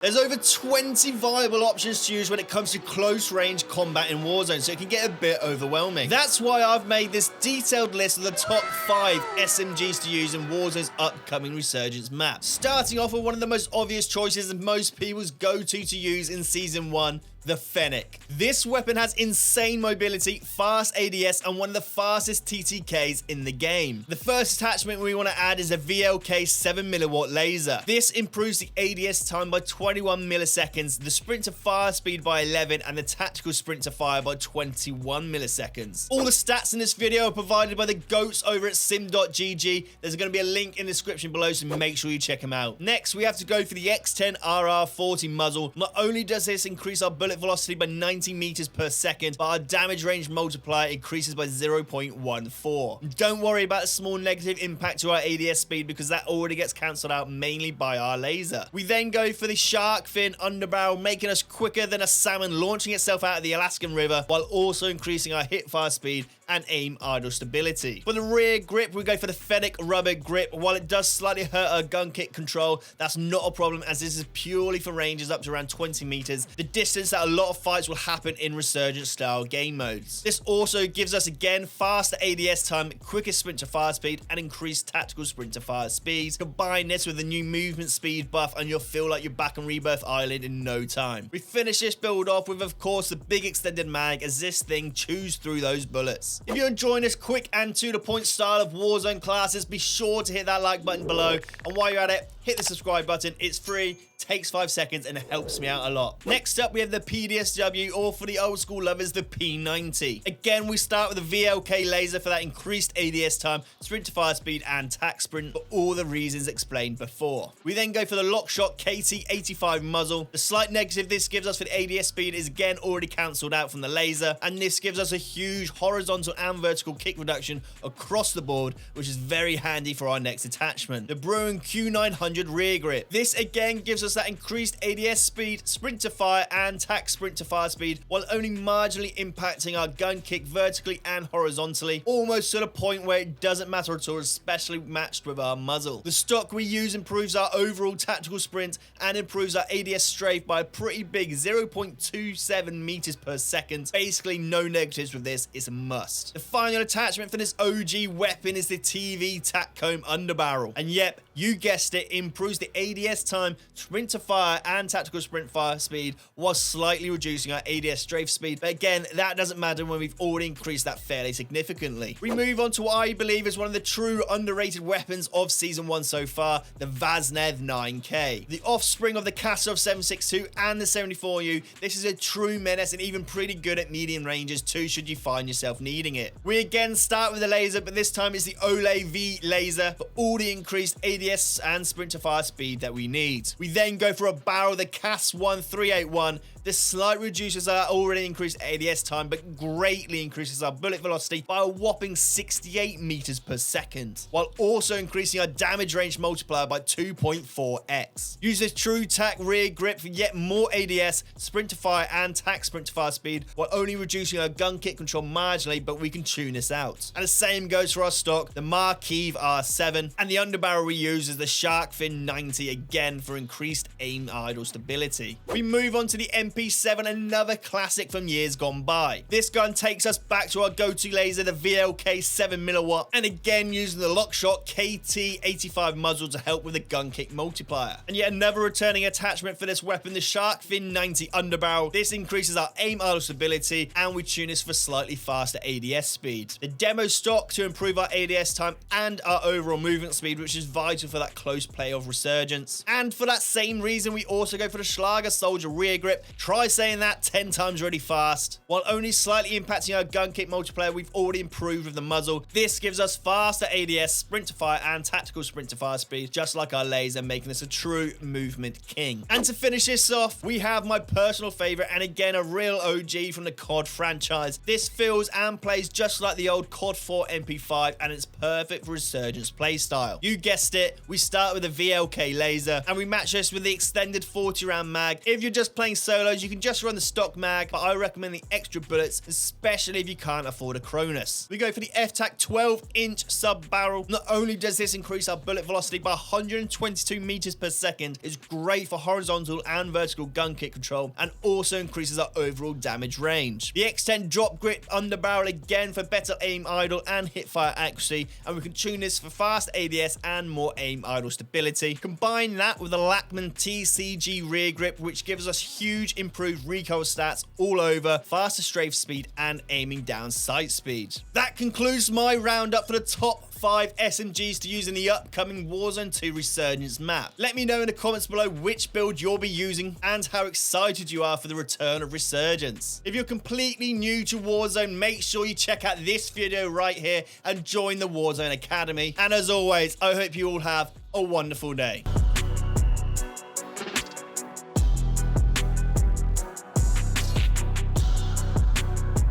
There's over 20 viable options to use when it comes to close range combat in Warzone, so it can get a bit overwhelming. That's why I've made this detailed list of the top 5 SMGs to use in Warzone's upcoming Resurgence map. Starting off with one of the most obvious choices and most people's go-to to use in Season 1, the Fennec. This weapon has insane mobility, fast ADS, and one of the fastest TTKs in the game. The first attachment we want to add is a VLK 7mW laser. This improves the ADS time by 21 milliseconds, the sprint to fire speed by 11, and the tactical sprint to fire by 21 milliseconds. All the stats in this video are provided by the GOATs over at sim.gg. There's going to be a link in the description below, so make sure you check them out. Next, we have to go for the X10 RR40 muzzle. Not only does this increase our bullet velocity by 90 meters per second, but our damage range multiplier increases by 0.14. Don't worry about the small negative impact to our ADS speed because that already gets cancelled out mainly by our laser. We then go for the shark fin underbarrel, making us quicker than a salmon launching itself out of the Alaskan River, while also increasing our hip fire speed and aim idle stability. For the rear grip, we go for the Fennec rubber grip. While it does slightly hurt our gun kick control, that's not a problem as this is purely for ranges up to around 20 meters, the distance that a lot of fights will happen in Resurgence style game modes. This also gives us again faster ADS time, quicker sprint to fire speed, and increased tactical sprint to fire speed. Combine this with the new movement speed buff and you'll feel like you're back on Rebirth Island in no time. We finish this build off with, of course, the big extended mag as this thing chews through those bullets. If you're enjoying this quick and to the point style of Warzone classes, be sure to hit that like button below, and while you're at it, hit the subscribe button. It's free, takes 5 seconds, and it helps me out a lot. Next up, we have the PDSW, or for the old school lovers, the P90. Again, we start with a VLK laser for that increased ADS time, sprint to fire speed, and tac sprint for all the reasons explained before. We then go for the Lockshot KT85 muzzle. The slight negative this gives us for the ADS speed is again already cancelled out from the laser, and this gives us a huge horizontal and vertical kick reduction across the board, which is very handy for our next attachment. The Bruin Q900 rear grip. This again gives us that increased ADS speed, sprint to fire, and tac sprint to fire speed, while only marginally impacting our gun kick vertically and horizontally, almost to the point where it doesn't matter at all, especially matched with our muzzle. The stock we use improves our overall tactical sprint and improves our ADS strafe by a pretty big 0.27 meters per second. Basically, no negatives with this, it's a must. The final attachment for this OG weapon is the TV tac comb underbarrel, and yep, you guessed it, improves the ADS time, sprint to fire, and tactical sprint fire speed, while slightly reducing our ADS strafe speed. But again, that doesn't matter when we've already increased that fairly significantly. We move on to what I believe is one of the true underrated weapons of Season 1 so far, the Vaznev 9K. The offspring of the Kasov 762 and the 74U, this is a true menace and even pretty good at medium ranges too, should you find yourself needing it. We again start with the laser, but this time it's the Olay V laser for all the increased ADS and sprint to fire speed that we need. We then go for a barrel, the CAS 1381. This slightly reduces our already increased ADS time, but greatly increases our bullet velocity by a whopping 68 meters per second, while also increasing our damage range multiplier by 2.4x. Use this true tac rear grip for yet more ADS, sprint to fire, and tac sprint to fire speed, while only reducing our gun kick control marginally, but we can tune this out. And the same goes for our stock, the Markiv R7, and the underbarrel we use is the Shark Fin 90, again for increased aim idle stability. We move on to the MP7, another classic from years gone by. This gun takes us back to our go-to laser, the VLK 7mW, and again using the Lockshot KT85 muzzle to help with the gun kick multiplier. And yet another returning attachment for this weapon, the Shark Fin 90 underbarrel. This increases our aim idle stability, and we tune this for slightly faster ADS speed. The demo stock to improve our ADS time and our overall movement speed, which is vital for that close play of Resurgence. And for that same reason, we also go for the Schlager Soldier rear grip. Try saying that 10 times really fast. While only slightly impacting our gun kick multiplier, we've already improved with the muzzle. This gives us faster ADS, sprint to fire, and tactical sprint to fire speed, just like our laser, making this a true movement king. And to finish this off, we have my personal favorite, and again, a real OG from the COD franchise. This feels and plays just like the old COD 4 MP5, and it's perfect for Resurgence playstyle. You guessed it, we start with a VLK laser, and we match this this with the extended 40 round mag. If you're just playing solos, you can just run the stock mag, but I recommend the extra bullets, especially if you can't afford a Cronus. We go for the FTAC 12-inch sub barrel. Not only does this increase our bullet velocity by 122 meters per second, it's great for horizontal and vertical gun kick control, and also increases our overall damage range. The X10 drop grip under barrel again for better aim idle and hipfire accuracy, and we can tune this for fast ADS and more aim idle stability. Combine that with the Lackman TCG rear grip, which gives us huge improved recoil stats all over, faster strafe speed and aiming down sight speed. That concludes my roundup for the top 5 SMGs to use in the upcoming Warzone 2 Resurgence map. Let me know in the comments below which build you'll be using and how excited you are for the return of Resurgence. If you're completely new to Warzone, make sure you check out this video right here and join the Warzone Academy. And as always, I hope you all have a wonderful day.